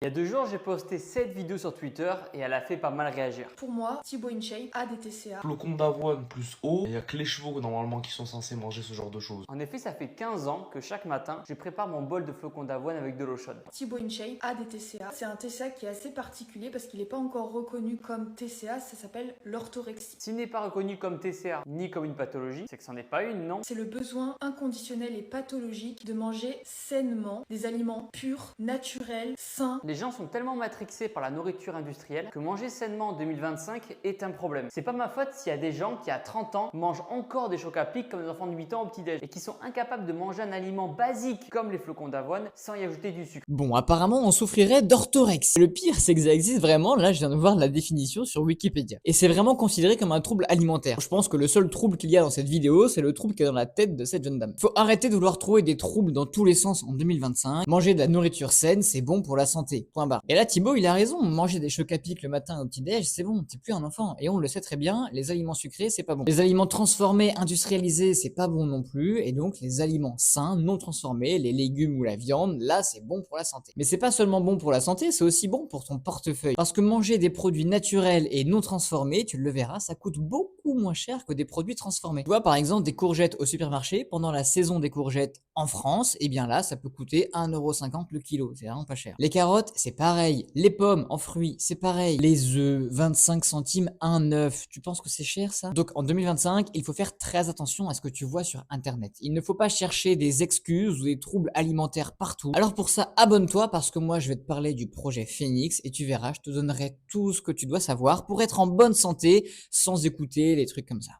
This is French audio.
Il y a 2 jours, j'ai posté cette vidéo sur Twitter et elle a fait pas mal réagir. Pour moi, Thibaut InShape a des TCA. Flocons d'avoine plus eau, il n'y a que les chevaux normalement qui sont censés manger ce genre de choses. En effet, ça fait 15 ans que chaque matin, je prépare mon bol de flocons d'avoine avec de l'eau chaude. Thibaut InShape a des TCA. C'est un TCA qui est assez particulier parce qu'il n'est pas encore reconnu comme TCA, ça s'appelle l'orthorexie. S'il n'est pas reconnu comme TCA ni comme une pathologie, c'est que c'en est pas une, non? C'est le besoin inconditionnel et pathologique de manger sainement des aliments purs, naturels, sains. Les gens sont tellement matrixés par la nourriture industrielle que manger sainement en 2025 est un problème. C'est pas ma faute s'il y a des gens qui à 30 ans mangent encore des chocs à pic comme des enfants de 8 ans au petit-déj et qui sont incapables de manger un aliment basique comme les flocons d'avoine sans y ajouter du sucre. Bon, apparemment, on souffrirait d'orthorexie. Le pire, c'est que ça existe vraiment. Là, je viens de voir la définition sur Wikipédia. Et c'est vraiment considéré comme un trouble alimentaire. Je pense que le seul trouble qu'il y a dans cette vidéo, c'est le trouble qui est dans la tête de cette jeune dame. Faut arrêter de vouloir trouver des troubles dans tous les sens en 2025. Manger de la nourriture saine, c'est bon pour la santé. Point barre. Et là, Thibaut, il a raison. Manger des chocs à pic le matin au petit-déj, c'est bon. T'es plus un enfant. Et on le sait très bien, les aliments sucrés, c'est pas bon. Les aliments transformés, industrialisés, c'est pas bon non plus. Et donc, les aliments sains, non transformés, les légumes ou la viande, là, c'est bon pour la santé. Mais c'est pas seulement bon pour la santé, c'est aussi bon pour ton portefeuille. Parce que manger des produits naturels et non transformés, tu le verras, ça coûte beaucoup moins cher que des produits transformés. Tu vois, par exemple, des courgettes au supermarché, pendant la saison des courgettes en France, et bien là, ça peut coûter 1,50 € le kilo. C'est vraiment pas cher. Les carottes, c'est pareil. Les pommes en fruits, c'est pareil. Les œufs, 25 centimes un œuf. Tu penses que c'est cher ça? Donc en 2025, il faut faire très attention à ce que tu vois sur Internet. Il ne faut pas chercher des excuses ou des troubles alimentaires partout. Alors pour ça, abonne-toi parce que moi, je vais te parler du projet Phoenix et tu verras, je te donnerai tout ce que tu dois savoir pour être en bonne santé sans écouter les trucs comme ça.